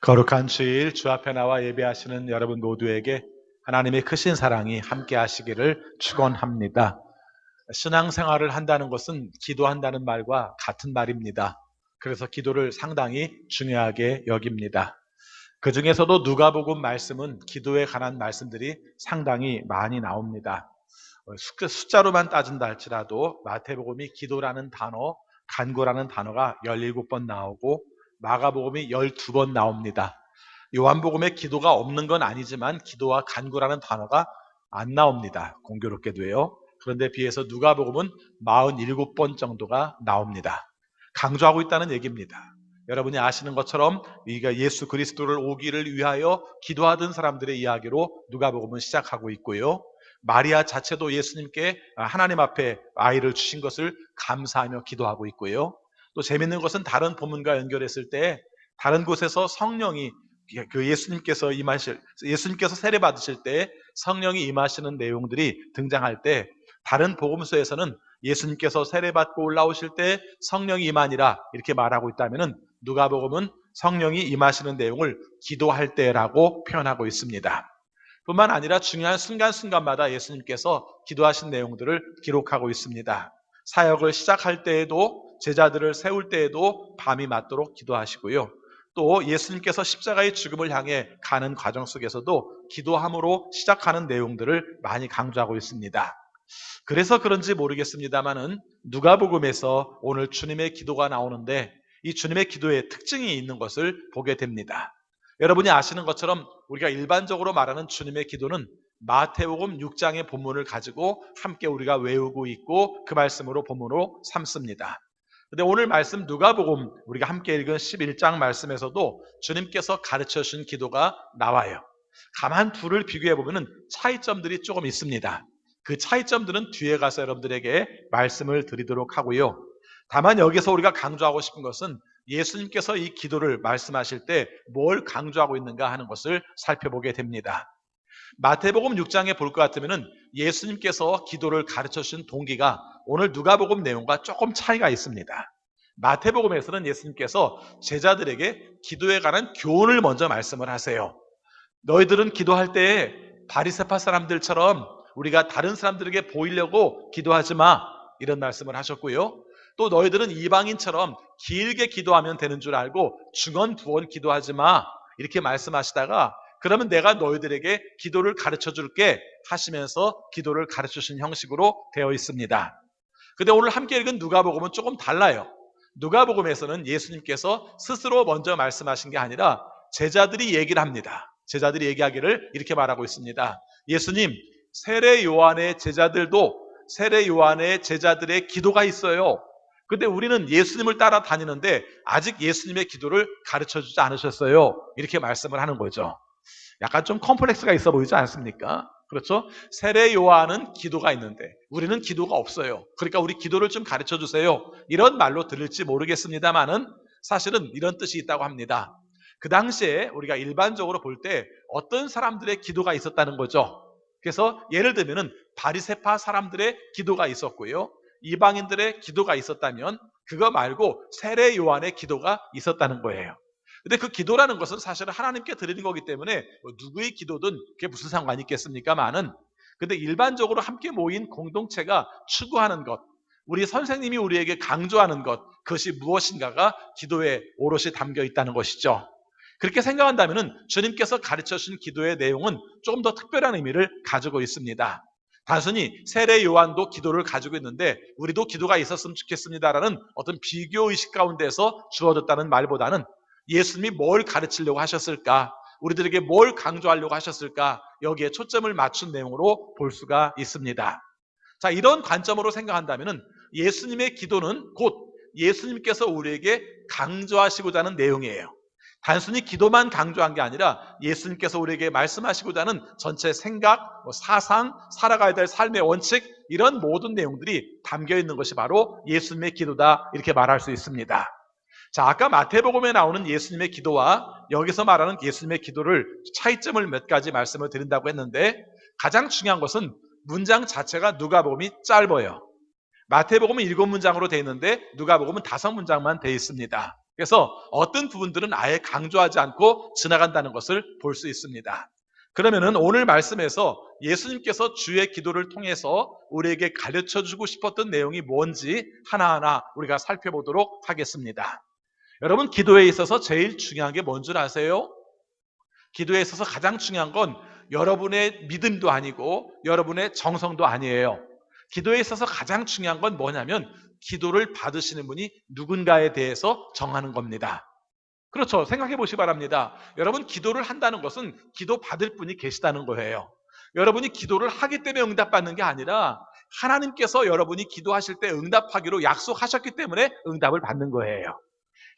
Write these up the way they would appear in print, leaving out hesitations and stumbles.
거룩한 주일 주 앞에 나와 예배하시는 여러분 모두에게 하나님의 크신 사랑이 함께 하시기를 축원합니다. 신앙생활을 한다는 것은 기도한다는 말과 같은 말입니다. 그래서 기도를 상당히 중요하게 여깁니다. 그 중에서도 누가복음 말씀은 기도에 관한 말씀들이 상당히 많이 나옵니다. 숫자로만 따진다 할지라도 마태복음이 기도라는 단어, 간구라는 단어가 17번 나오고 마가복음이 12번 나옵니다. 요한복음에 기도가 없는 건 아니지만 기도와 간구라는 단어가 안 나옵니다. 공교롭게도요. 그런데 비해서 누가복음은 47번 정도가 나옵니다. 강조하고 있다는 얘기입니다. 여러분이 아시는 것처럼 우리가 예수 그리스도를 오기를 위하여 기도하던 사람들의 이야기로 누가복음은 시작하고 있고요. 마리아 자체도 예수님께 하나님 앞에 아이를 주신 것을 감사하며 기도하고 있고요. 또 재밌는 것은 다른 본문과 연결했을 때 다른 곳에서 성령이 예수님께서 세례 받으실 때 성령이 임하시는 내용들이 등장할 때 다른 복음서에서는 예수님께서 세례 받고 올라오실 때 성령이 임하니라 이렇게 말하고 있다면은 누가복음은 성령이 임하시는 내용을 기도할 때라고 표현하고 있습니다. 뿐만 아니라 중요한 순간순간마다 예수님께서 기도하신 내용들을 기록하고 있습니다. 사역을 시작할 때에도 제자들을 세울 때에도 밤이 맞도록 기도하시고요. 또 예수님께서 십자가의 죽음을 향해 가는 과정 속에서도 기도함으로 시작하는 내용들을 많이 강조하고 있습니다. 그래서 그런지 모르겠습니다만은 누가복음에서 오늘 주님의 기도가 나오는데 이 주님의 기도에 특징이 있는 것을 보게 됩니다. 여러분이 아시는 것처럼 우리가 일반적으로 말하는 주님의 기도는 마태복음 6장의 본문을 가지고 함께 우리가 외우고 있고 그 말씀으로 본문으로 삼습니다. 근데 오늘 말씀 누가복음 우리가 함께 읽은 11장 말씀에서도 주님께서 가르쳐 주신 기도가 나와요. 가만 둘을 비교해 보면 차이점들이 조금 있습니다. 그 차이점들은 뒤에 가서 여러분들에게 말씀을 드리도록 하고요. 다만 여기서 우리가 강조하고 싶은 것은 예수님께서 이 기도를 말씀하실 때 뭘 강조하고 있는가 하는 것을 살펴보게 됩니다. 마태복음 6장에 볼 것 같으면 예수님께서 기도를 가르쳐 주신 동기가 오늘 누가복음 내용과 조금 차이가 있습니다. 마태복음에서는 예수님께서 제자들에게 기도에 관한 교훈을 먼저 말씀을 하세요. 너희들은 기도할 때 바리새파 사람들처럼 우리가 다른 사람들에게 보이려고 기도하지 마 이런 말씀을 하셨고요. 또 너희들은 이방인처럼 길게 기도하면 되는 줄 알고 중언부언 기도하지 마 이렇게 말씀하시다가 그러면 내가 너희들에게 기도를 가르쳐 줄게 하시면서 기도를 가르쳐 주신 형식으로 되어 있습니다. 근데 오늘 함께 읽은 누가복음은 조금 달라요. 누가복음에서는 예수님께서 스스로 먼저 말씀하신 게 아니라 제자들이 얘기를 합니다. 제자들이 얘기하기를 이렇게 말하고 있습니다. 예수님, 세례 요한의 제자들의 기도가 있어요. 근데 우리는 예수님을 따라 다니는데 아직 예수님의 기도를 가르쳐 주지 않으셨어요. 이렇게 말씀을 하는 거죠. 약간 좀 컴플렉스가 있어 보이지 않습니까? 그렇죠? 세례 요한은 기도가 있는데 우리는 기도가 없어요. 그러니까 우리 기도를 좀 가르쳐 주세요. 이런 말로 들릴지 모르겠습니다만은 사실은 이런 뜻이 있다고 합니다. 그 당시에 우리가 일반적으로 볼 때 어떤 사람들의 기도가 있었다는 거죠. 그래서 예를 들면은 바리새파 사람들의 기도가 있었고요. 이방인들의 기도가 있었다면 그거 말고 세례 요한의 기도가 있었다는 거예요. 근데 그 기도라는 것은 사실은 하나님께 드리는 거기 때문에 누구의 기도든 그게 무슨 상관이 있겠습니까만은 근데 일반적으로 함께 모인 공동체가 추구하는 것, 우리 선생님이 우리에게 강조하는 것, 그것이 무엇인가가 기도에 오롯이 담겨 있다는 것이죠. 그렇게 생각한다면 주님께서 가르쳐 주신 기도의 내용은 조금 더 특별한 의미를 가지고 있습니다. 단순히 세례 요한도 기도를 가지고 있는데 우리도 기도가 있었으면 좋겠습니다라는 어떤 비교의식 가운데서 주어졌다는 말보다는 예수님이 뭘 가르치려고 하셨을까? 우리들에게 뭘 강조하려고 하셨을까? 여기에 초점을 맞춘 내용으로 볼 수가 있습니다. 자, 이런 관점으로 생각한다면 예수님의 기도는 곧 예수님께서 우리에게 강조하시고자 하는 내용이에요. 단순히 기도만 강조한 게 아니라 예수님께서 우리에게 말씀하시고자 하는 전체 생각, 사상, 살아가야 될 삶의 원칙 이런 모든 내용들이 담겨 있는 것이 바로 예수님의 기도다 이렇게 말할 수 있습니다. 자, 아까 마태복음에 나오는 예수님의 기도와 여기서 말하는 예수님의 기도를 차이점을 몇 가지 말씀을 드린다고 했는데 가장 중요한 것은 문장 자체가 누가복음이 짧아요. 마태복음은 7문장으로 되어 있는데 누가복음은 5문장만 되어 있습니다. 그래서 어떤 부분들은 아예 강조하지 않고 지나간다는 것을 볼 수 있습니다. 그러면은 오늘 말씀에서 예수님께서 주의 기도를 통해서 우리에게 가르쳐 주고 싶었던 내용이 뭔지 하나하나 우리가 살펴보도록 하겠습니다. 여러분, 기도에 있어서 제일 중요한 게 뭔 줄 아세요? 기도에 있어서 가장 중요한 건 여러분의 믿음도 아니고 여러분의 정성도 아니에요. 기도에 있어서 가장 중요한 건 뭐냐면 기도를 받으시는 분이 누군가에 대해서 정하는 겁니다. 그렇죠. 생각해 보시기 바랍니다. 여러분, 기도를 한다는 것은 기도 받을 분이 계시다는 거예요. 여러분이 기도를 하기 때문에 응답받는 게 아니라 하나님께서 여러분이 기도하실 때 응답하기로 약속하셨기 때문에 응답을 받는 거예요.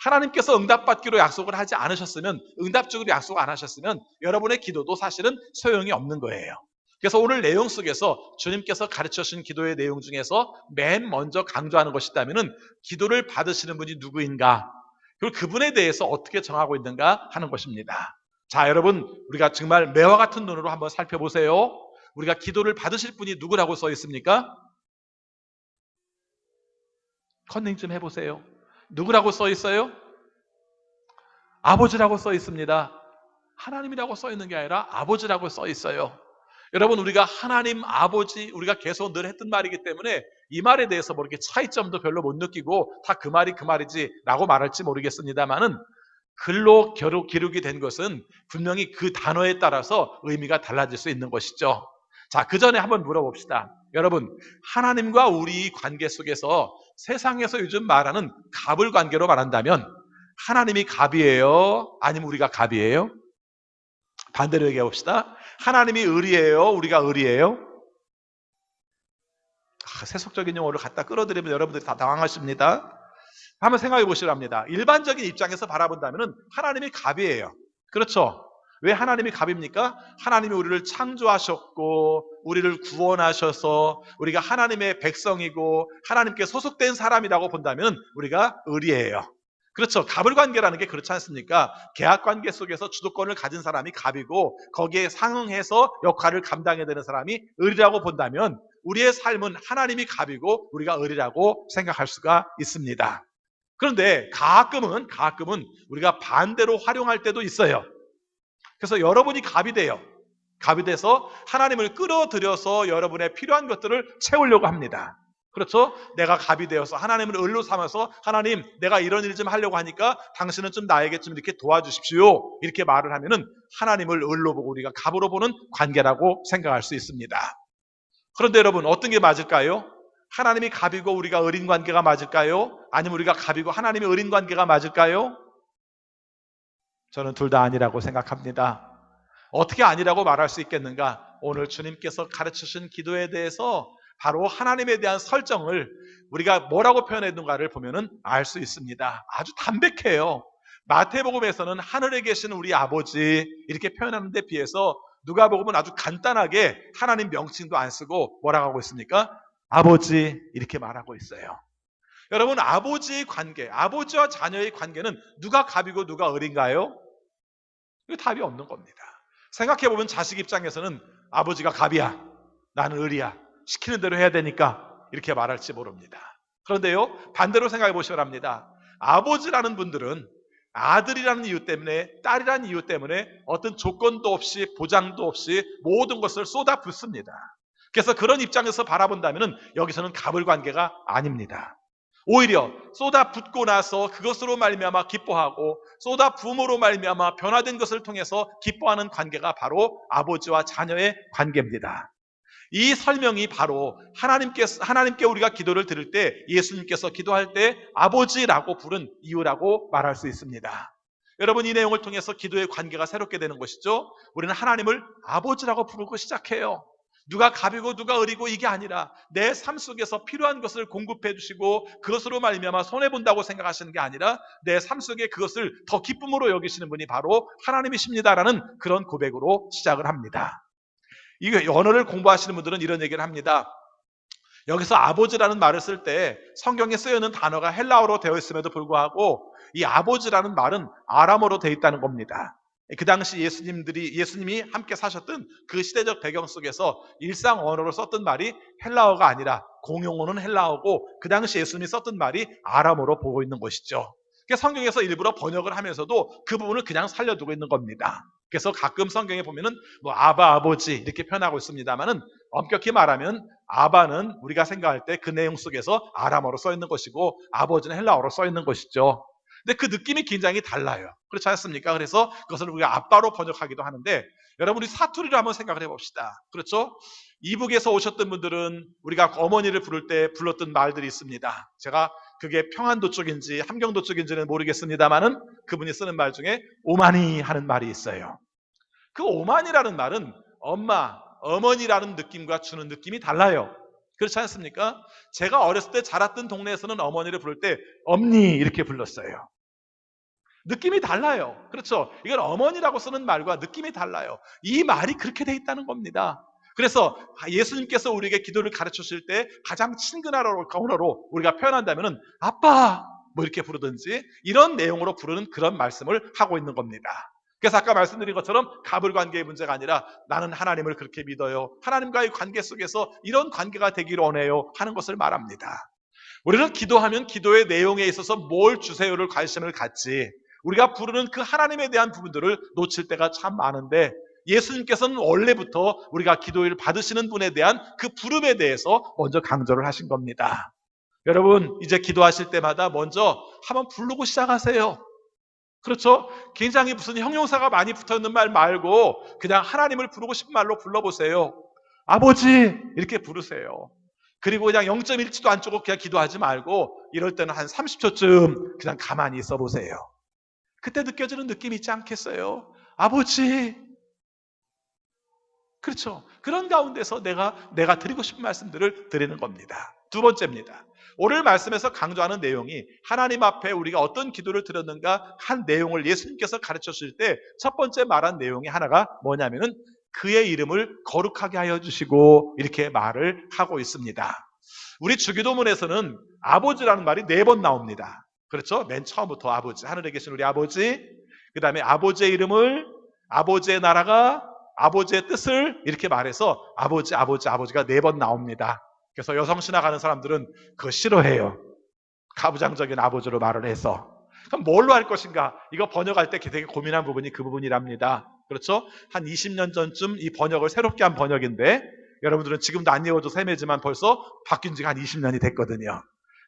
하나님께서 응답받기로 약속을 하지 않으셨으면, 응답적으로 약속 안 하셨으면 여러분의 기도도 사실은 소용이 없는 거예요. 그래서 오늘 내용 속에서 주님께서 가르쳐 주신 기도의 내용 중에서 맨 먼저 강조하는 것이 있다면 기도를 받으시는 분이 누구인가, 그리고 그분에 대해서 어떻게 정하고 있는가 하는 것입니다. 자, 여러분, 우리가 정말 매와 같은 눈으로 한번 살펴보세요. 우리가 기도를 받으실 분이 누구라고 써 있습니까? 컨닝 좀 해보세요. 누구라고 써 있어요? 아버지라고 써 있습니다. 하나님이라고 써 있는 게 아니라 아버지라고 써 있어요. 여러분, 우리가 하나님 아버지, 우리가 계속 늘 했던 말이기 때문에 이 말에 대해서 뭐 이렇게 차이점도 별로 못 느끼고 다 그 말이 그 말이지 라고 말할지 모르겠습니다만은 글로 기록이 된 것은 분명히 그 단어에 따라서 의미가 달라질 수 있는 것이죠. 자, 그 전에 한번 물어봅시다. 여러분, 하나님과 우리 관계 속에서 세상에서 요즘 말하는 갑을 관계로 말한다면 하나님이 갑이에요? 아니면 우리가 갑이에요? 반대로 얘기해 봅시다. 하나님이 을이에요? 우리가 을이에요? 세속적인 용어를 갖다 끌어들이면 여러분들이 다 당황하십니다. 한번 생각해 보시려 합니다. 일반적인 입장에서 바라본다면 하나님이 갑이에요. 그렇죠? 왜 하나님이 갑입니까? 하나님이 우리를 창조하셨고 우리를 구원하셔서 우리가 하나님의 백성이고 하나님께 소속된 사람이라고 본다면 우리가 을이에요. 그렇죠. 갑을 관계라는 게 그렇지 않습니까? 계약 관계 속에서 주도권을 가진 사람이 갑이고 거기에 상응해서 역할을 감당해야 되는 사람이 을이라고 본다면 우리의 삶은 하나님이 갑이고 우리가 을이라고 생각할 수가 있습니다. 그런데 가끔은 우리가 반대로 활용할 때도 있어요. 그래서 여러분이 갑이 돼요. 갑이 돼서 하나님을 끌어들여서 여러분의 필요한 것들을 채우려고 합니다. 그렇죠? 내가 갑이 되어서 하나님을 을로 삼아서 하나님, 내가 이런 일 좀 하려고 하니까 당신은 좀 나에게 좀 이렇게 도와주십시오. 이렇게 말을 하면은 하나님을 을로 보고 우리가 갑으로 보는 관계라고 생각할 수 있습니다. 그런데 여러분, 어떤 게 맞을까요? 하나님이 갑이고 우리가 을인 관계가 맞을까요? 아니면 우리가 갑이고 하나님이 을인 관계가 맞을까요? 저는 둘 다 아니라고 생각합니다. 어떻게 아니라고 말할 수 있겠는가? 오늘 주님께서 가르치신 기도에 대해서 바로 하나님에 대한 설정을 우리가 뭐라고 표현했는가를 보면은 알 수 있습니다. 아주 담백해요. 마태복음에서는 하늘에 계신 우리 아버지 이렇게 표현하는 데 비해서 누가복음은 아주 간단하게 하나님 명칭도 안 쓰고 뭐라고 하고 있습니까? 아버지 이렇게 말하고 있어요. 여러분, 아버지의 관계, 아버지와 자녀의 관계는 누가 갑이고 누가 을인가요? 이거 답이 없는 겁니다. 생각해보면 자식 입장에서는 아버지가 갑이야, 나는 을이야, 시키는 대로 해야 되니까 이렇게 말할지 모릅니다. 그런데요, 반대로 생각해 보시기 바랍니다. 아버지라는 분들은 아들이라는 이유 때문에, 딸이라는 이유 때문에 어떤 조건도 없이 보장도 없이 모든 것을 쏟아붓습니다. 그래서 그런 입장에서 바라본다면 여기서는 갑을 관계가 아닙니다. 오히려 쏟아붓고 나서 그것으로 말미암아 기뻐하고 쏟아부음으로 말미암아 변화된 것을 통해서 기뻐하는 관계가 바로 아버지와 자녀의 관계입니다. 이 설명이 바로 하나님께 우리가 기도를 드릴 때 예수님께서 기도할 때 아버지라고 부른 이유라고 말할 수 있습니다. 여러분, 이 내용을 통해서 기도의 관계가 새롭게 되는 것이죠. 우리는 하나님을 아버지라고 부르고 시작해요. 누가 갑이고 누가 을이고 이게 아니라 내 삶 속에서 필요한 것을 공급해 주시고 그것으로 말미암아 손해본다고 생각하시는 게 아니라 내 삶 속에 그것을 더 기쁨으로 여기시는 분이 바로 하나님이십니다라는 그런 고백으로 시작을 합니다. 이게 언어를 공부하시는 분들은 이런 얘기를 합니다. 여기서 아버지라는 말을 쓸 때 성경에 쓰여있는 단어가 헬라어로 되어 있음에도 불구하고 이 아버지라는 말은 아람어로 되어 있다는 겁니다. 그 당시 예수님이 함께 사셨던 그 시대적 배경 속에서 일상 언어로 썼던 말이 헬라어가 아니라 공용어는 헬라어고 그 당시 예수님이 썼던 말이 아람어로 보고 있는 것이죠. 그러니까 성경에서 일부러 번역을 하면서도 그 부분을 그냥 살려두고 있는 겁니다. 그래서 가끔 성경에 보면은 뭐 아바, 아버지 이렇게 표현하고 있습니다만은 엄격히 말하면 아바는 우리가 생각할 때 그 내용 속에서 아람어로 써 있는 것이고 아버지는 헬라어로 써 있는 것이죠. 근데 그 느낌이 굉장히 달라요. 그렇지 않습니까? 그래서 그것을 우리가 아빠로 번역하기도 하는데 여러분 우리 사투리로 한번 생각을 해봅시다. 그렇죠? 이북에서 오셨던 분들은 우리가 어머니를 부를 때 불렀던 말들이 있습니다. 제가 그게 평안도 쪽인지 함경도 쪽인지는 모르겠습니다만은 그분이 쓰는 말 중에 오마니 하는 말이 있어요. 그 오마니라는 말은 엄마, 어머니라는 느낌과 주는 느낌이 달라요. 그렇지 않습니까? 제가 어렸을 때 자랐던 동네에서는 어머니를 부를 때 엄니 이렇게 불렀어요. 느낌이 달라요. 그렇죠? 이건 어머니라고 쓰는 말과 느낌이 달라요. 이 말이 그렇게 돼 있다는 겁니다. 그래서 예수님께서 우리에게 기도를 가르쳐 주실 때 가장 친근한 언어로 우리가 표현한다면 아빠 뭐 이렇게 부르든지 이런 내용으로 부르는 그런 말씀을 하고 있는 겁니다. 그래서 아까 말씀드린 것처럼 가불관계의 문제가 아니라 나는 하나님을 그렇게 믿어요. 하나님과의 관계 속에서 이런 관계가 되기를 원해요 하는 것을 말합니다. 우리는 기도하면 기도의 내용에 있어서 뭘 주세요를 관심을 갖지 우리가 부르는 그 하나님에 대한 부분들을 놓칠 때가 참 많은데 예수님께서는 원래부터 우리가 기도를 받으시는 분에 대한 그 부름에 대해서 먼저 강조를 하신 겁니다. 여러분 이제 기도하실 때마다 먼저 한번 부르고 시작하세요. 그렇죠? 굉장히 무슨 형용사가 많이 붙어있는 말 말고 그냥 하나님을 부르고 싶은 말로 불러보세요. 아버지 이렇게 부르세요. 그리고 그냥 0.1초도 안 쪼고 그냥 기도하지 말고 이럴 때는 한 30초쯤 그냥 가만히 있어 보세요. 그때 느껴지는 느낌이 있지 않겠어요? 아버지. 그렇죠. 그런 가운데서 내가 드리고 싶은 말씀들을 드리는 겁니다. 두 번째입니다. 오늘 말씀에서 강조하는 내용이 하나님 앞에 우리가 어떤 기도를 드렸는가 한 내용을 예수님께서 가르쳐 주실 때 첫 번째 말한 내용이 하나가 뭐냐면은 그의 이름을 거룩하게 하여 주시고 이렇게 말을 하고 있습니다. 우리 주기도문에서는 아버지라는 말이 4번 나옵니다. 그렇죠? 맨 처음부터 아버지, 하늘에 계신 우리 아버지, 그 다음에 아버지의 이름을, 아버지의 나라가, 아버지의 뜻을 이렇게 말해서 아버지가 4번 나옵니다. 그래서 여성신학 하는 사람들은 그거 싫어해요. 가부장적인 아버지로 말을 해서. 그럼 뭘로 할 것인가? 이거 번역할 때 되게 고민한 부분이 그 부분이랍니다. 그렇죠? 한 20년 전쯤 이 번역을 새롭게 한 번역인데 여러분들은 지금도 안 외워도 세매지만 벌써 바뀐 지가 한 20년이 됐거든요.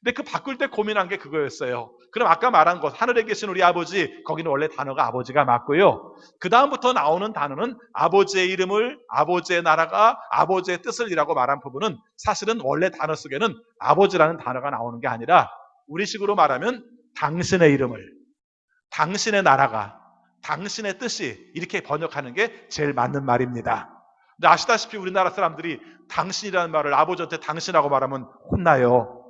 근데 그 바꿀 때 고민한 게 그거였어요. 그럼 아까 말한 것 하늘에 계신 우리 아버지 거기는 원래 단어가 아버지가 맞고요. 그 다음부터 나오는 단어는 아버지의 이름을 아버지의 나라가 아버지의 뜻을 이라고 말한 부분은 사실은 원래 단어 속에는 아버지라는 단어가 나오는 게 아니라 우리식으로 말하면 당신의 이름을 당신의 나라가 당신의 뜻이 이렇게 번역하는 게 제일 맞는 말입니다. 근데 아시다시피 우리나라 사람들이 당신이라는 말을 아버지한테 당신하고 말하면 혼나요.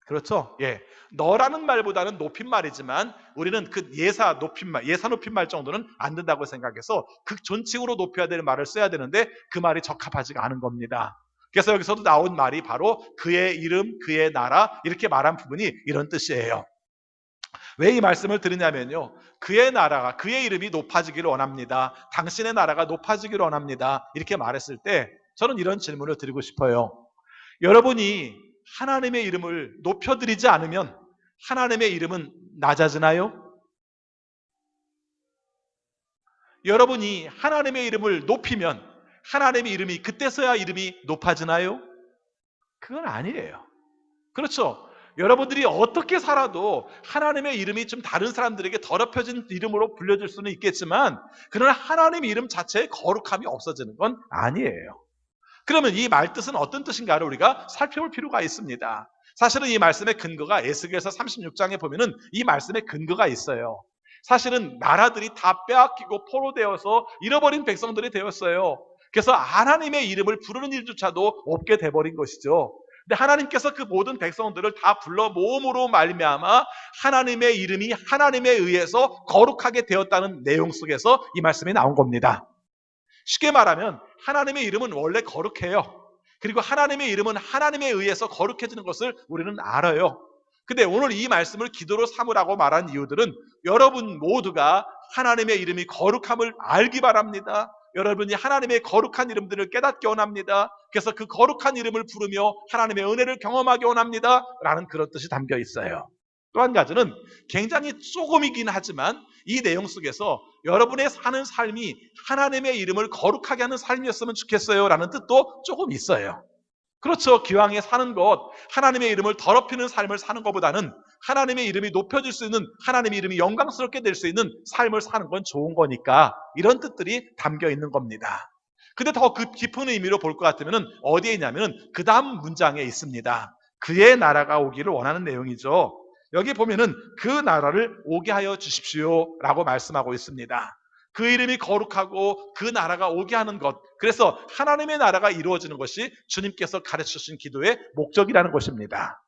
그렇죠? 예. 너라는 말보다는 높임말이지만 우리는 그 예사 높임말 정도는 안 된다고 생각해서 극존칭으로 높여야 될 말을 써야 되는데 그 말이 적합하지가 않은 겁니다. 그래서 여기서도 나온 말이 바로 그의 이름, 그의 나라 이렇게 말한 부분이 이런 뜻이에요. 왜 이 말씀을 드리냐면요. 그의 나라가, 그의 이름이 높아지기를 원합니다. 당신의 나라가 높아지기를 원합니다. 이렇게 말했을 때 저는 이런 질문을 드리고 싶어요. 여러분이 하나님의 이름을 높여드리지 않으면 하나님의 이름은 낮아지나요? 여러분이 하나님의 이름을 높이면 하나님의 이름이 그때서야 이름이 높아지나요? 그건 아니에요. 그렇죠? 여러분들이 어떻게 살아도 하나님의 이름이 좀 다른 사람들에게 더럽혀진 이름으로 불려질 수는 있겠지만 그러나 하나님의 이름 자체의 거룩함이 없어지는 건 아니에요. 그러면 이 말뜻은 어떤 뜻인가를 우리가 살펴볼 필요가 있습니다. 사실은 이 말씀의 근거가 에스겔서 36장에 보면은 이 말씀의 근거가 있어요. 사실은 나라들이 다 빼앗기고 포로되어서 잃어버린 백성들이 되었어요. 그래서 하나님의 이름을 부르는 일조차도 없게 돼버린 것이죠. 근데 하나님께서 그 모든 백성들을 다 불러 모음으로 말미암아 하나님의 이름이 하나님에 의해서 거룩하게 되었다는 내용 속에서 이 말씀이 나온 겁니다. 쉽게 말하면 하나님의 이름은 원래 거룩해요. 그리고 하나님의 이름은 하나님에 의해서 거룩해지는 것을 우리는 알아요. 근데 오늘 이 말씀을 기도로 삼으라고 말한 이유들은 여러분 모두가 하나님의 이름이 거룩함을 알기 바랍니다. 여러분이 하나님의 거룩한 이름들을 깨닫기 원합니다. 그래서 그 거룩한 이름을 부르며 하나님의 은혜를 경험하기 원합니다. 라는 그런 뜻이 담겨 있어요. 또 한 가지는 굉장히 조금이긴 하지만 이 내용 속에서 여러분의 사는 삶이 하나님의 이름을 거룩하게 하는 삶이었으면 좋겠어요 라는 뜻도 조금 있어요. 그렇죠. 기왕에 사는 것, 하나님의 이름을 더럽히는 삶을 사는 것보다는 하나님의 이름이 높여질 수 있는, 하나님의 이름이 영광스럽게 될 수 있는 삶을 사는 건 좋은 거니까 이런 뜻들이 담겨 있는 겁니다. 근데 더 깊은 의미로 볼 것 같으면 어디에 있냐면 그 다음 문장에 있습니다. 그의 나라가 오기를 원하는 내용이죠. 여기 보면은 그 나라를 오게 하여 주십시오 라고 말씀하고 있습니다. 그 이름이 거룩하고 그 나라가 오게 하는 것, 그래서 하나님의 나라가 이루어지는 것이 주님께서 가르쳐 주신 기도의 목적이라는 것입니다.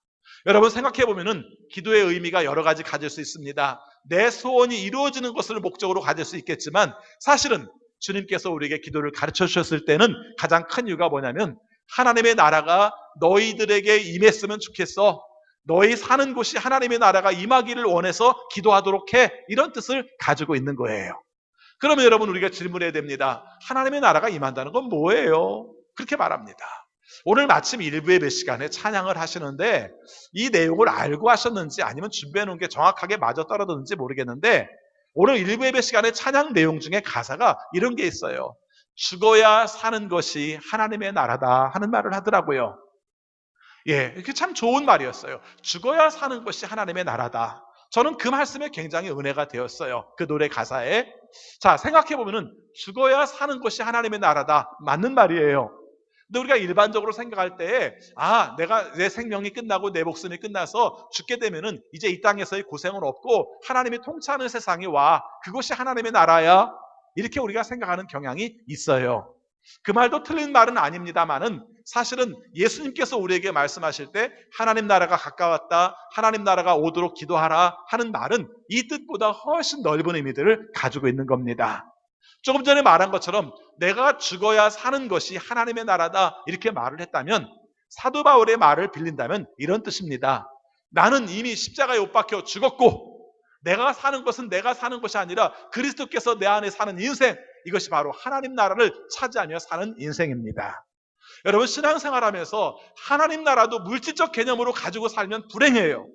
여러분 생각해 보면은 기도의 의미가 여러 가지 가질 수 있습니다. 내 소원이 이루어지는 것을 목적으로 가질 수 있겠지만 사실은 주님께서 우리에게 기도를 가르쳐 주셨을 때는 가장 큰 이유가 뭐냐면 하나님의 나라가 너희들에게 임했으면 좋겠어. 너희 사는 곳이 하나님의 나라가 임하기를 원해서 기도하도록 해. 이런 뜻을 가지고 있는 거예요. 그러면 여러분 우리가 질문해야 됩니다. 하나님의 나라가 임한다는 건 뭐예요? 그렇게 말합니다. 오늘 마침 일부 예배 시간에 찬양을 하시는데 이 내용을 알고 하셨는지 아니면 준비해 놓은 게 정확하게 맞아떨어졌는지 모르겠는데 오늘 일부 예배 시간에 찬양 내용 중에 가사가 이런 게 있어요. 죽어야 사는 것이 하나님의 나라다 하는 말을 하더라고요. 예, 이게 참 좋은 말이었어요. 죽어야 사는 것이 하나님의 나라다. 저는 그 말씀에 굉장히 은혜가 되었어요. 그 노래 가사에. 자, 생각해보면은 죽어야 사는 것이 하나님의 나라다. 맞는 말이에요. 근데 우리가 일반적으로 생각할 때에 내가 내 생명이 끝나고 내 목숨이 끝나서 죽게 되면은 이제 이 땅에서의 고생은 없고 하나님이 통치하는 세상이 와. 그것이 하나님의 나라야. 이렇게 우리가 생각하는 경향이 있어요. 그 말도 틀린 말은 아닙니다만은 사실은 예수님께서 우리에게 말씀하실 때 하나님 나라가 가까웠다, 하나님 나라가 오도록 기도하라 하는 말은 이 뜻보다 훨씬 넓은 의미들을 가지고 있는 겁니다. 조금 전에 말한 것처럼 내가 죽어야 사는 것이 하나님의 나라다 이렇게 말을 했다면 사도 바울의 말을 빌린다면 이런 뜻입니다. 나는 이미 십자가에 못 박혀 죽었고 내가 사는 것은 내가 사는 것이 아니라 그리스도께서 내 안에 사는 인생, 이것이 바로 하나님 나라를 차지하며 사는 인생입니다. 여러분 신앙생활하면서 하나님 나라도 물질적 개념으로 가지고 살면 불행해요.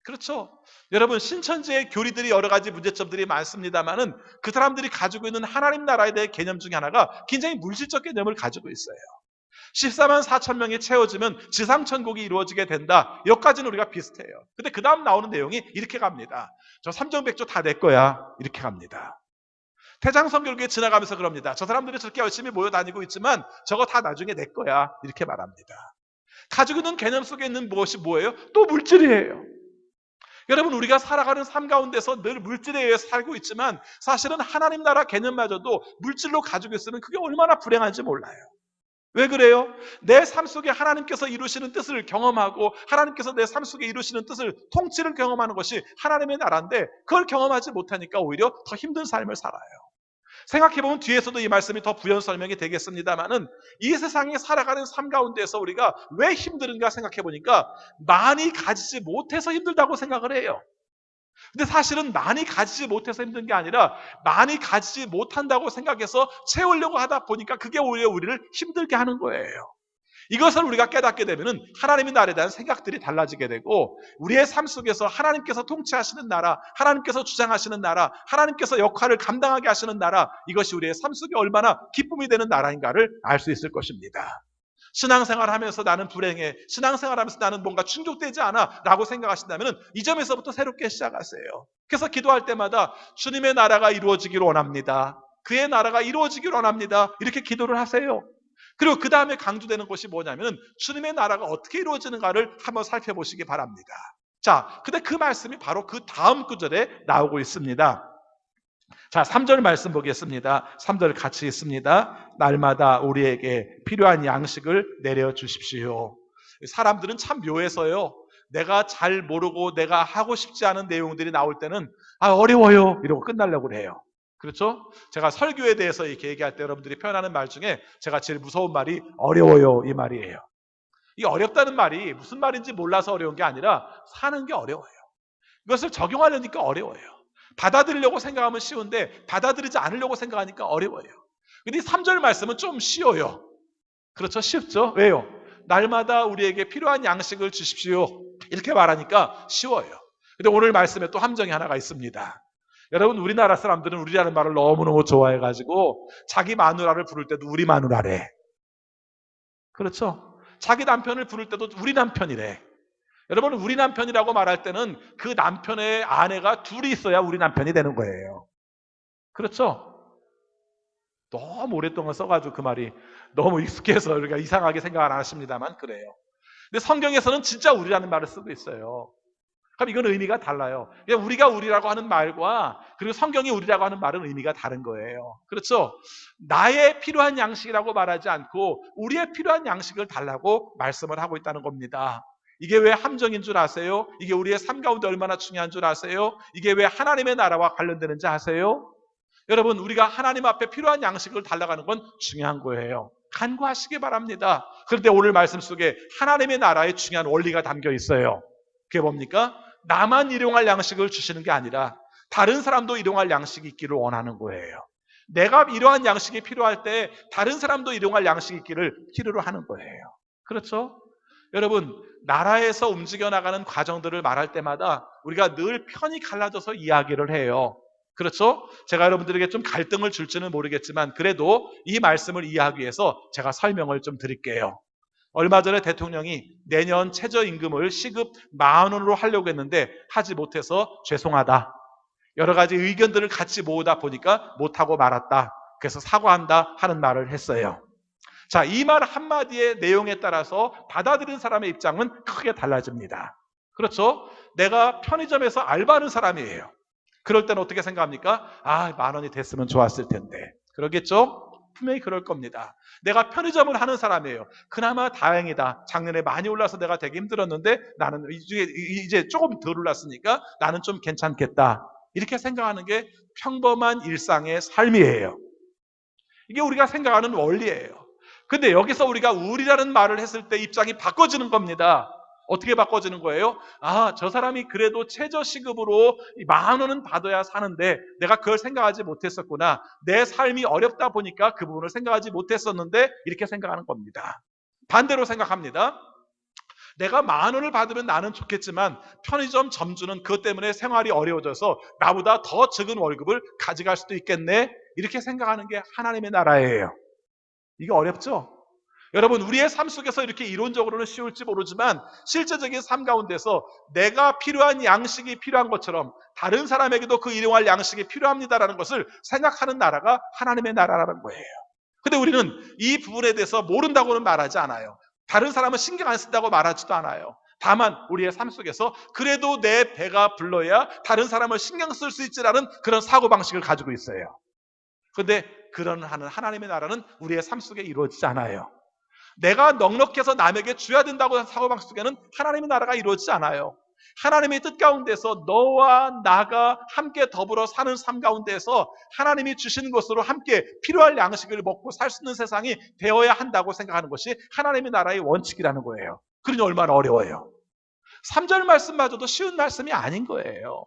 그렇죠? 여러분 신천지의 교리들이 여러 가지 문제점들이 많습니다만은 그 사람들이 가지고 있는 하나님 나라에 대한 개념 중에 하나가 굉장히 물질적 개념을 가지고 있어요. 14만 4천 명이 채워지면 지상천국이 이루어지게 된다. 여기까지는 우리가 비슷해요. 근데 그 다음 나오는 내용이 이렇게 갑니다. 저 삼정백조 다 내 거야. 이렇게 갑니다. 태장성교육에 지나가면서 그럽니다. 저 사람들이 저렇게 열심히 모여다니고 있지만 저거 다 나중에 내 거야. 이렇게 말합니다. 가지고 있는 개념 속에 있는 무엇이 뭐예요? 또 물질이에요. 여러분 우리가 살아가는 삶 가운데서 늘 물질에 의해서 살고 있지만 사실은 하나님 나라 개념마저도 물질로 가지고 있으면 그게 얼마나 불행한지 몰라요. 왜 그래요? 내 삶 속에 하나님께서 이루시는 뜻을 경험하고 하나님께서 내 삶 속에 이루시는 뜻을 통치를 경험하는 것이 하나님의 나라인데 그걸 경험하지 못하니까 오히려 더 힘든 삶을 살아요. 생각해보면 뒤에서도 이 말씀이 더 부연 설명이 되겠습니다만은 이 세상에 살아가는 삶 가운데서 우리가 왜 힘든가 생각해보니까 많이 가지지 못해서 힘들다고 생각을 해요. 근데 사실은 많이 가지지 못해서 힘든 게 아니라 많이 가지지 못한다고 생각해서 채우려고 하다 보니까 그게 오히려 우리를 힘들게 하는 거예요. 이것을 우리가 깨닫게 되면 하나님의 나라에 대한 생각들이 달라지게 되고 우리의 삶 속에서 하나님께서 통치하시는 나라, 하나님께서 주장하시는 나라, 하나님께서 역할을 감당하게 하시는 나라, 이것이 우리의 삶 속에 얼마나 기쁨이 되는 나라인가를 알 수 있을 것입니다. 신앙생활하면서 나는 불행해, 신앙생활하면서 나는 뭔가 충족되지 않아 라고 생각하신다면 이 점에서부터 새롭게 시작하세요. 그래서 기도할 때마다 주님의 나라가 이루어지기를 원합니다. 그의 나라가 이루어지기를 원합니다. 이렇게 기도를 하세요. 그리고 그 다음에 강조되는 것이 뭐냐면 주님의 나라가 어떻게 이루어지는가를 한번 살펴보시기 바랍니다. 자, 근데 그 말씀이 바로 그 다음 구절에 나오고 있습니다. 자, 3절 말씀 보겠습니다. 3절 같이 있습니다. 날마다 우리에게 필요한 양식을 내려주십시오. 사람들은 참 묘해서요. 내가 잘 모르고 내가 하고 싶지 않은 내용들이 나올 때는 어려워요 이러고 끝나려고 해요. 그렇죠? 제가 설교에 대해서 이렇게 얘기할 때 여러분들이 표현하는 말 중에 제가 제일 무서운 말이 어려워요 이 말이에요. 이 어렵다는 말이 무슨 말인지 몰라서 어려운 게 아니라 사는 게 어려워요. 이것을 적용하려니까 어려워요. 받아들이려고 생각하면 쉬운데 받아들이지 않으려고 생각하니까 어려워요. 근데 3절 말씀은 좀 쉬워요. 그렇죠? 쉽죠? 왜요? 날마다 우리에게 필요한 양식을 주십시오. 이렇게 말하니까 쉬워요. 근데 오늘 말씀에 또 함정이 하나가 있습니다. 여러분, 우리나라 사람들은 우리라는 말을 너무너무 좋아해가지고 자기 마누라를 부를 때도 우리 마누라래. 그렇죠? 자기 남편을 부를 때도 우리 남편이래. 여러분, 우리 남편이라고 말할 때는 그 남편의 아내가 둘이 있어야 우리 남편이 되는 거예요. 그렇죠? 너무 오랫동안 써가지고 그 말이 너무 익숙해서 우리가 이상하게 생각을 안 하십니다만 그래요. 근데 성경에서는 진짜 우리라는 말을 쓰고 있어요. 그럼 이건 의미가 달라요. 그냥 우리가 우리라고 하는 말과 그리고 성경이 우리라고 하는 말은 의미가 다른 거예요. 그렇죠? 나의 필요한 양식이라고 말하지 않고 우리의 필요한 양식을 달라고 말씀을 하고 있다는 겁니다. 이게 왜 함정인 줄 아세요? 이게 우리의 삶 가운데 얼마나 중요한 줄 아세요? 이게 왜 하나님의 나라와 관련되는지 아세요? 여러분, 우리가 하나님 앞에 필요한 양식을 달라가는 건 중요한 거예요. 간구하시기 바랍니다. 그런데 오늘 말씀 속에 하나님의 나라의 중요한 원리가 담겨 있어요. 그게 뭡니까? 나만 일용할 양식을 주시는 게 아니라 다른 사람도 일용할 양식이 있기를 원하는 거예요. 내가 이러한 양식이 필요할 때 다른 사람도 일용할 양식이 있기를 필요로 하는 거예요. 그렇죠? 여러분, 나라에서 움직여 나가는 과정들을 말할 때마다 우리가 늘 편이 갈라져서 이야기를 해요. 그렇죠? 제가 여러분들에게 좀 갈등을 줄지는 모르겠지만 그래도 이 말씀을 이해하기 위해서 제가 설명을 좀 드릴게요. 얼마 전에 대통령이 내년 최저임금을 시급 10,000원으로 하려고 했는데 하지 못해서 죄송하다. 여러 가지 의견들을 같이 모으다 보니까 못하고 말았다. 그래서 사과한다 하는 말을 했어요. 자, 이 말 한마디의 내용에 따라서 받아들인 사람의 입장은 크게 달라집니다. 그렇죠? 내가 편의점에서 알바하는 사람이에요. 그럴 때는 어떻게 생각합니까? 10,000원이 됐으면 좋았을 텐데. 그러겠죠? 분명히 그럴 겁니다. 내가 편의점을 하는 사람이에요. 그나마 다행이다. 작년에 많이 올라서 내가 되게 힘들었는데 나는 이제 조금 덜 올랐으니까 나는 좀 괜찮겠다. 이렇게 생각하는 게 평범한 일상의 삶이에요. 이게 우리가 생각하는 원리예요. 근데 여기서 우리가 우리라는 말을 했을 때 입장이 바꿔지는 겁니다. 어떻게 바꿔지는 거예요? 저 사람이 그래도 최저시급으로 10,000원은 받아야 사는데 내가 그걸 생각하지 못했었구나. 내 삶이 어렵다 보니까 그 부분을 생각하지 못했었는데 이렇게 생각하는 겁니다. 반대로 생각합니다. 내가 10,000원을 받으면 나는 좋겠지만 편의점 점주는 그것 때문에 생활이 어려워져서 나보다 더 적은 월급을 가져갈 수도 있겠네. 이렇게 생각하는 게 하나님의 나라예요. 이게 어렵죠? 여러분, 우리의 삶 속에서 이렇게 이론적으로는 쉬울지 모르지만 실제적인 삶 가운데서 내가 필요한 양식이 필요한 것처럼 다른 사람에게도 그 일용할 양식이 필요합니다라는 것을 생각하는 나라가 하나님의 나라라는 거예요. 근데 우리는 이 부분에 대해서 모른다고는 말하지 않아요. 다른 사람은 신경 안 쓴다고 말하지도 않아요. 다만 우리의 삶 속에서 그래도 내 배가 불러야 다른 사람을 신경 쓸 수 있지라는 그런 사고방식을 가지고 있어요. 그런데 그런 하나님의 나라는 우리의 삶 속에 이루어지지 않아요. 내가 넉넉해서 남에게 줘야 된다고 하는 사고방식 속에는 하나님의 나라가 이루어지지 않아요. 하나님의 뜻 가운데서 너와 나가 함께 더불어 사는 삶 가운데서 하나님이 주신 것으로 함께 필요할 양식을 먹고 살 수 있는 세상이 되어야 한다고 생각하는 것이 하나님의 나라의 원칙이라는 거예요. 그러니 얼마나 어려워요. 3절 말씀마저도 쉬운 말씀이 아닌 거예요.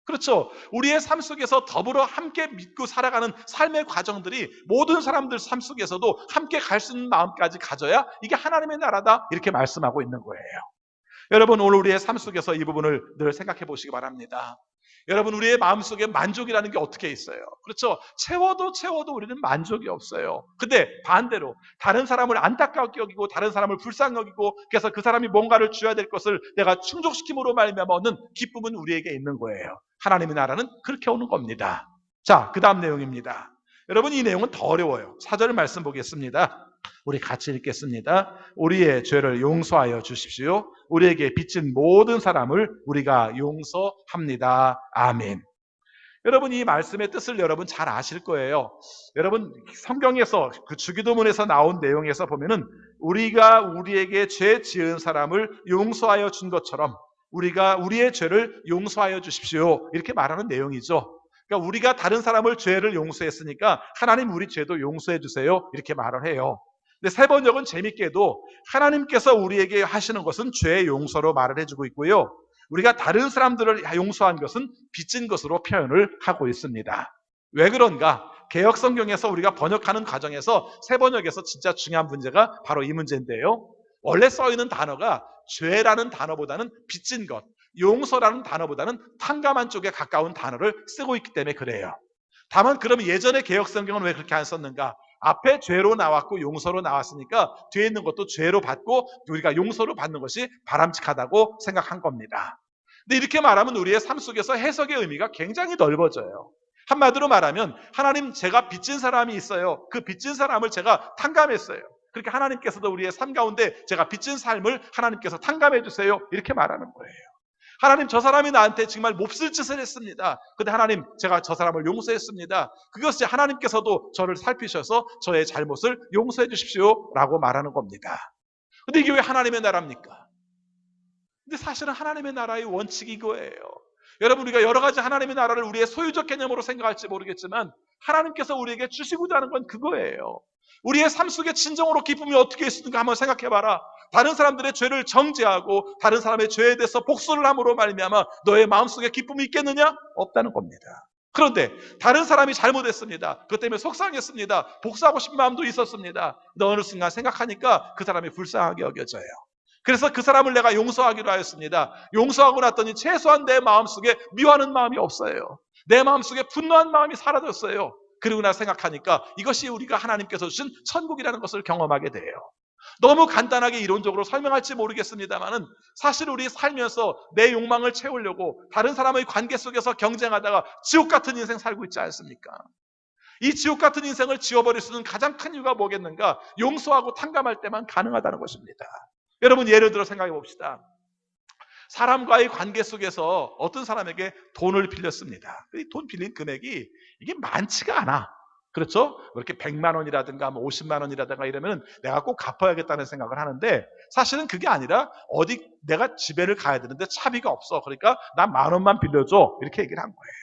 그렇죠. 우리의 삶 속에서 더불어 함께 믿고 살아가는 삶의 과정들이 모든 사람들 삶 속에서도 함께 갈 수 있는 마음까지 가져야 이게 하나님의 나라다 이렇게 말씀하고 있는 거예요. 여러분, 오늘 우리의 삶 속에서 이 부분을 늘 생각해 보시기 바랍니다. 여러분, 우리의 마음속에 만족이라는 게 어떻게 있어요? 그렇죠. 채워도 우리는 만족이 없어요. 근데 반대로 다른 사람을 안타깝게 여기고 다른 사람을 불쌍히 여기고 그래서 그 사람이 뭔가를 줘야 될 것을 내가 충족시킴으로 말미암아 얻는 기쁨은 우리에게 있는 거예요. 하나님의 나라는 그렇게 오는 겁니다. 자, 그 다음 내용입니다. 여러분, 이 내용은 더 어려워요. 4절 말씀 보겠습니다. 우리 같이 읽겠습니다. 우리의 죄를 용서하여 주십시오. 우리에게 빚진 모든 사람을 우리가 용서합니다. 아멘. 여러분, 이 말씀의 뜻을 여러분 잘 아실 거예요. 여러분, 성경에서 그 주기도문에서 나온 내용에서 보면은 우리가 우리에게 죄 지은 사람을 용서하여 준 것처럼 우리가 우리의 죄를 용서하여 주십시오. 이렇게 말하는 내용이죠. 그러니까 우리가 다른 사람을 죄를 용서했으니까 하나님 우리 죄도 용서해 주세요. 이렇게 말을 해요. 근데 세 번역은 재밌게도 하나님께서 우리에게 하시는 것은 죄의 용서로 말을 해주고 있고요. 우리가 다른 사람들을 용서한 것은 빚진 것으로 표현을 하고 있습니다. 왜 그런가? 개역 성경에서 우리가 번역하는 과정에서 세 번역에서 진짜 중요한 문제가 바로 이 문제인데요. 원래 써 있는 단어가 죄라는 단어보다는 빚진 것, 용서라는 단어보다는 탕감한 쪽에 가까운 단어를 쓰고 있기 때문에 그래요. 다만 그러면 예전의 개역성경은 왜 그렇게 안 썼는가? 앞에 죄로 나왔고 용서로 나왔으니까 뒤에 있는 것도 죄로 받고 우리가 용서로 받는 것이 바람직하다고 생각한 겁니다. 근데 이렇게 말하면 우리의 삶 속에서 해석의 의미가 굉장히 넓어져요. 한마디로 말하면 하나님, 제가 빚진 사람이 있어요. 그 빚진 사람을 제가 탕감했어요. 그렇게 하나님께서도 우리의 삶 가운데 제가 빚진 삶을 하나님께서 탕감해 주세요. 이렇게 말하는 거예요. 하나님, 저 사람이 나한테 정말 몹쓸 짓을 했습니다. 근데 하나님, 제가 저 사람을 용서했습니다. 그것이 하나님께서도 저를 살피셔서 저의 잘못을 용서해 주십시오 라고 말하는 겁니다. 근데 이게 왜 하나님의 나라입니까? 근데 사실은 하나님의 나라의 원칙이 이거예요. 여러분, 우리가 여러 가지 하나님의 나라를 우리의 소유적 개념으로 생각할지 모르겠지만 하나님께서 우리에게 주시고자 하는 건 그거예요. 우리의 삶 속에 진정으로 기쁨이 어떻게 있을까 한번 생각해봐라. 다른 사람들의 죄를 정죄하고 다른 사람의 죄에 대해서 복수를 함으로 말미암아 너의 마음속에 기쁨이 있겠느냐? 없다는 겁니다. 그런데 다른 사람이 잘못했습니다. 그것 때문에 속상했습니다. 복수하고 싶은 마음도 있었습니다. 근데 어느 순간 생각하니까 그 사람이 불쌍하게 여겨져요. 그래서 그 사람을 내가 용서하기로 하였습니다. 용서하고 났더니 최소한 내 마음속에 미워하는 마음이 없어요. 내 마음속에 분노한 마음이 사라졌어요. 그러고 나 생각하니까 이것이 우리가 하나님께서 주신 천국이라는 것을 경험하게 돼요. 너무 간단하게 이론적으로 설명할지 모르겠습니다만은 사실 우리 살면서 내 욕망을 채우려고 다른 사람의 관계 속에서 경쟁하다가 지옥 같은 인생 살고 있지 않습니까? 이 지옥 같은 인생을 지워버릴 수 있는 가장 큰 이유가 뭐겠는가? 용서하고 탕감할 때만 가능하다는 것입니다. 여러분, 예를 들어 생각해 봅시다. 사람과의 관계 속에서 어떤 사람에게 돈을 빌렸습니다. 돈 빌린 금액이 이게 많지가 않아. 그렇죠? 이렇게 100만 원이라든가 50만 원이라든가 이러면 내가 꼭 갚아야겠다는 생각을 하는데 사실은 그게 아니라 어디 내가 집에를 가야 되는데 차비가 없어. 그러니까 난 10,000원만 빌려줘. 이렇게 얘기를 한 거예요.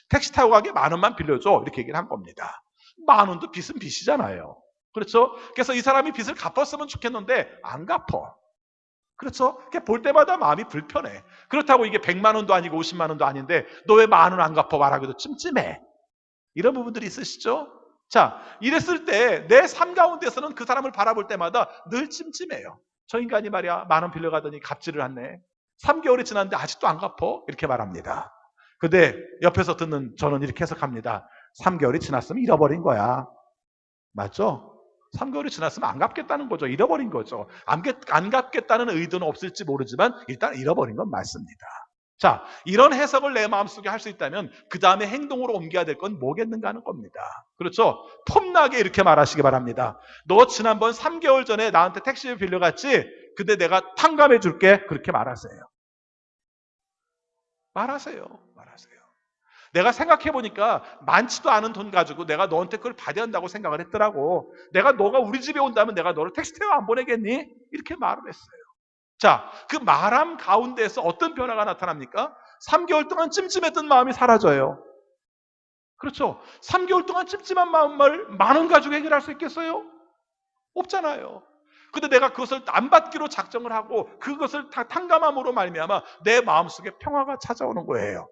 택시 타고 가게 10,000원만 빌려줘. 이렇게 얘기를 한 겁니다. 10,000원도 빚은 빚이잖아요. 그렇죠? 그래서 이 사람이 빚을 갚았으면 좋겠는데 안 갚아. 그렇죠? 볼 때마다 마음이 불편해. 그렇다고 이게 100만 원도 아니고 50만 원도 아닌데 너 왜 10,000원 안 갚아? 말하기도 찜찜해. 이런 부분들이 있으시죠? 자, 이랬을 때 내 삶 가운데서는 그 사람을 바라볼 때마다 늘 찜찜해요. 저 인간이 말이야 10,000원 빌려가더니 갚지를 않네. 3개월이 지났는데 아직도 안 갚어? 이렇게 말합니다. 근데 옆에서 듣는 저는 이렇게 해석합니다. 3개월이 지났으면 잃어버린 거야. 맞죠? 3개월이 지났으면 안 갚겠다는 거죠. 잃어버린 거죠. 안 갚겠다는 의도는 없을지 모르지만 일단 잃어버린 건 맞습니다. 자, 이런 해석을 내 마음속에 할 수 있다면 그 다음에 행동으로 옮겨야 될 건 뭐겠는가 하는 겁니다. 그렇죠? 폼나게 이렇게 말하시기 바랍니다. 너 지난번 3개월 전에 나한테 택시를 빌려갔지? 근데 내가 탕감해 줄게. 그렇게 말하세요. 말하세요. 내가 생각해보니까 많지도 않은 돈 가지고 내가 너한테 그걸 받아야 한다고 생각을 했더라고. 너가 우리 집에 온다면 내가 너를 택시 태워 안 보내겠니? 이렇게 말을 했어요. 자, 그 말함 가운데에서 어떤 변화가 나타납니까? 3개월 동안 찜찜했던 마음이 사라져요. 그렇죠? 3개월 동안 찜찜한 마음을 10,000원 가지고 해결할 수 있겠어요? 없잖아요. 근데 내가 그것을 안 받기로 작정을 하고 그것을 다 탕감함으로 말미암아 내 마음속에 평화가 찾아오는 거예요.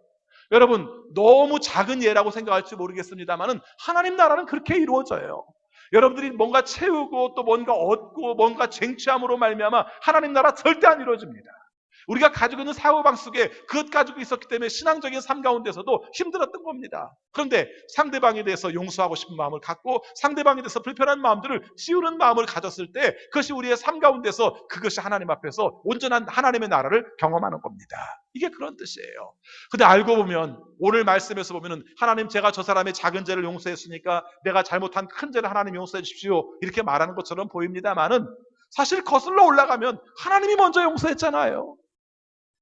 여러분, 너무 작은 예라고 생각할지 모르겠습니다만 하나님 나라는 그렇게 이루어져요. 여러분들이 뭔가 채우고 또 뭔가 얻고 뭔가 쟁취함으로 말미암아 하나님 나라 절대 안 이루어집니다. 우리가 가지고 있는 사고방식에 그것 가지고 있었기 때문에 신앙적인 삶 가운데서도 힘들었던 겁니다. 그런데 상대방에 대해서 용서하고 싶은 마음을 갖고 상대방에 대해서 불편한 마음들을 지우는 마음을 가졌을 때 그것이 우리의 삶 가운데서 그것이 하나님 앞에서 온전한 하나님의 나라를 경험하는 겁니다. 이게 그런 뜻이에요. 근데 알고 보면 오늘 말씀에서 보면은 하나님, 제가 저 사람의 작은 죄를 용서했으니까 내가 잘못한 큰 죄를 하나님 용서해 주십시오. 이렇게 말하는 것처럼 보입니다만은 사실 거슬러 올라가면 하나님이 먼저 용서했잖아요.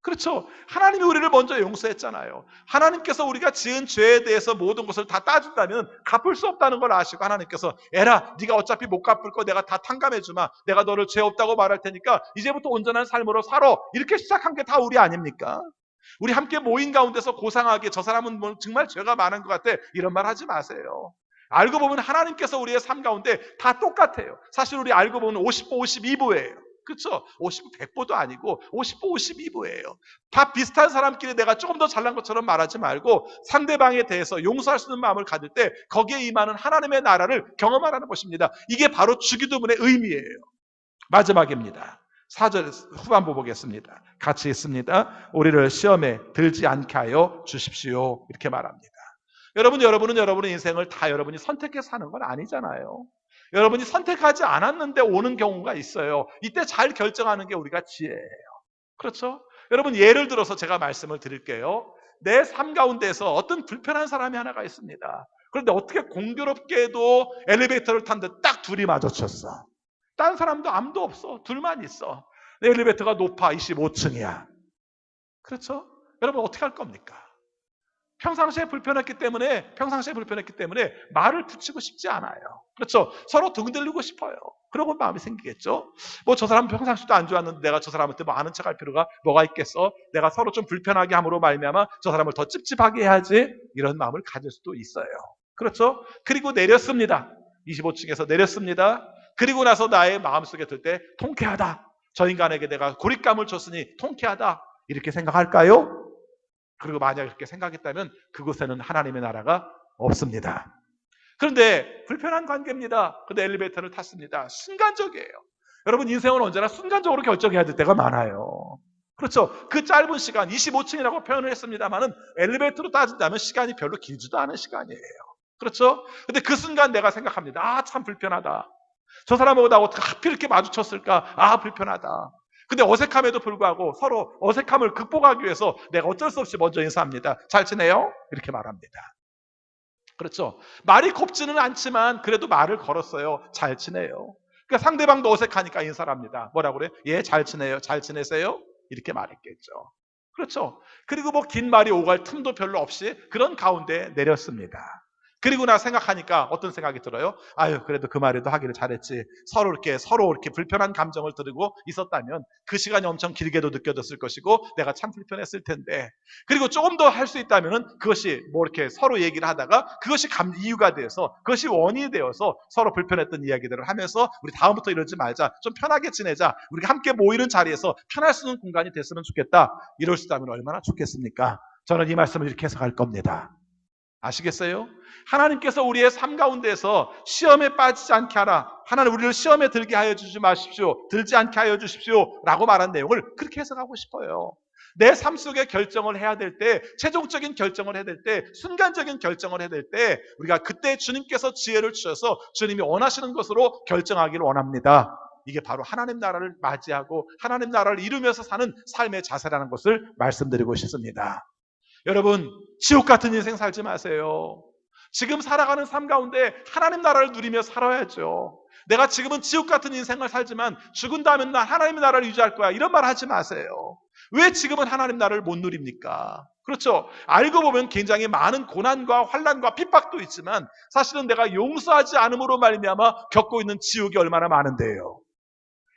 그렇죠? 하나님이 우리를 먼저 용서했잖아요. 하나님께서 우리가 지은 죄에 대해서 모든 것을 다 따진다면 갚을 수 없다는 걸 아시고 하나님께서 에라, 네가 어차피 못 갚을 거 내가 다 탕감해 주마. 내가 너를 죄 없다고 말할 테니까 이제부터 온전한 삶으로 살아. 이렇게 시작한 게 다 우리 아닙니까? 우리 함께 모인 가운데서 고상하게 저 사람은 뭐 정말 죄가 많은 것 같아. 이런 말 하지 마세요. 알고 보면 하나님께서 우리의 삶 가운데 다 똑같아요. 사실 우리 알고 보면 50보 52보예요. 그렇죠? 50보 100보도 아니고 50보 52보예요. 다 비슷한 사람끼리 내가 조금 더 잘난 것처럼 말하지 말고 상대방에 대해서 용서할 수 있는 마음을 가질 때 거기에 임하는 하나님의 나라를 경험하라는 것입니다. 이게 바로 주기도문의 의미예요. 마지막입니다. 4절 후반부 보겠습니다. 같이 있습니다. 우리를 시험에 들지 않게 하여 주십시오. 이렇게 말합니다. 여러분은 여러분의 인생을 다 여러분이 선택해서 사는 건 아니잖아요. 여러분이 선택하지 않았는데 오는 경우가 있어요. 이때 잘 결정하는 게 우리가 지혜예요. 그렇죠? 여러분, 예를 들어서 제가 말씀을 드릴게요. 내 삶 가운데서 어떤 불편한 사람이 하나가 있습니다. 그런데 어떻게 공교롭게도 엘리베이터를 탔는데 딱 둘이 마주쳤어. 딴 사람도 아무도 없어. 둘만 있어. 엘리베이터가 높아 25층이야. 그렇죠? 여러분, 어떻게 할 겁니까? 평상시에 불편했기 때문에 말을 붙이고 싶지 않아요. 그렇죠? 서로 등들리고 싶어요. 그러고 마음이 생기겠죠? 뭐 저 사람 평상시도 안 좋았는데 내가 저 사람한테 뭐 아는 척할 필요가 뭐가 있겠어? 내가 서로 좀 불편하게 함으로 말미암아 저 사람을 더 찝찝하게 해야지, 이런 마음을 가질 수도 있어요. 그렇죠? 그리고 내렸습니다. 25층에서 내렸습니다. 그리고 나서 나의 마음속에 들 때 통쾌하다. 저 인간에게 내가 고립감을 줬으니 통쾌하다. 이렇게 생각할까요? 그리고 만약 이렇게 생각했다면 그곳에는 하나님의 나라가 없습니다. 그런데 불편한 관계입니다. 그런데 엘리베이터를 탔습니다. 순간적이에요. 여러분, 인생은 언제나 순간적으로 결정해야 될 때가 많아요. 그렇죠? 그 짧은 시간, 25층이라고 표현을 했습니다만은 엘리베이터로 따진다면 시간이 별로 길지도 않은 시간이에요. 그렇죠? 근데 그 순간 내가 생각합니다. 아, 참 불편하다. 저 사람하고 나 어떻게 하필 이렇게 마주쳤을까? 아, 불편하다. 근데 어색함에도 불구하고 서로 어색함을 극복하기 위해서 내가 어쩔 수 없이 먼저 인사합니다. 잘 지내요? 이렇게 말합니다. 그렇죠? 말이 곱지는 않지만 그래도 말을 걸었어요. 잘 지내요. 그러니까 상대방도 어색하니까 인사를 합니다. 뭐라고 그래? 예, 잘 지내요. 잘 지내세요? 이렇게 말했겠죠. 그렇죠? 그리고 뭐 긴 말이 오갈 틈도 별로 없이 그런 가운데 내렸습니다. 그리고 나 생각하니까 어떤 생각이 들어요? 아유, 그래도 그 말에도 하기를 잘했지. 서로 이렇게 불편한 감정을 들고 있었다면 그 시간이 엄청 길게도 느껴졌을 것이고 내가 참 불편했을 텐데. 그리고 조금 더 할 수 있다면은 그것이 뭐 이렇게 서로 얘기를 하다가 그것이 이유가 되어서, 그것이 원인이 되어서 서로 불편했던 이야기들을 하면서 우리 다음부터 이러지 말자. 좀 편하게 지내자. 우리가 함께 모이는 자리에서 편할 수 있는 공간이 됐으면 좋겠다. 이럴 수 있다면 얼마나 좋겠습니까? 저는 이 말씀을 이렇게 해석할 겁니다. 아시겠어요? 하나님께서 우리의 삶 가운데서 시험에 빠지지 않게 하라. 하나님, 우리를 시험에 들게 하여 주지 마십시오. 들지 않게 하여 주십시오. 라고 말한 내용을 그렇게 해석하고 싶어요. 내 삶 속에 결정을 해야 될 때, 최종적인 결정을 해야 될 때, 순간적인 결정을 해야 될 때 우리가 그때 주님께서 지혜를 주셔서 주님이 원하시는 것으로 결정하기를 원합니다. 이게 바로 하나님 나라를 맞이하고 하나님 나라를 이루면서 사는 삶의 자세라는 것을 말씀드리고 싶습니다. 여러분, 지옥 같은 인생 살지 마세요. 지금 살아가는 삶 가운데 하나님 나라를 누리며 살아야죠. 내가 지금은 지옥 같은 인생을 살지만 죽은 다음엔 난 하나님의 나라를 유지할 거야, 이런 말 하지 마세요. 왜 지금은 하나님 나라를 못 누립니까? 그렇죠. 알고 보면 굉장히 많은 고난과 환난과 핍박도 있지만 사실은 내가 용서하지 않음으로 말미암아 겪고 있는 지옥이 얼마나 많은데요.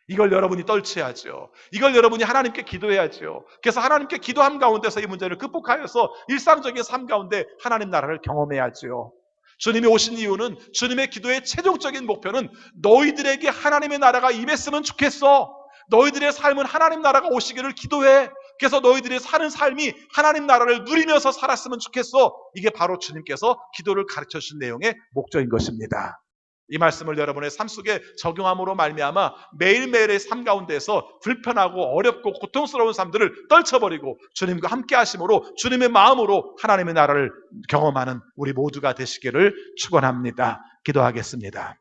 이걸 여러분이 떨쳐야죠. 이걸 여러분이 하나님께 기도해야죠. 그래서 하나님께 기도함 가운데서 이 문제를 극복하여서 일상적인 삶 가운데 하나님 나라를 경험해야죠. 주님이 오신 이유는, 주님의 기도의 최종적인 목표는 너희들에게 하나님의 나라가 임했으면 좋겠어. 너희들의 삶은 하나님 나라가 오시기를 기도해. 그래서 너희들이 사는 삶이 하나님 나라를 누리면서 살았으면 좋겠어. 이게 바로 주님께서 기도를 가르쳐 주신 내용의 목적인 것입니다. 이 말씀을 여러분의 삶 속에 적용함으로 말미암아 매일매일의 삶 가운데서 불편하고 어렵고 고통스러운 삶들을 떨쳐버리고 주님과 함께 하심으로 주님의 마음으로 하나님의 나라를 경험하는 우리 모두가 되시기를 축원합니다. 기도하겠습니다.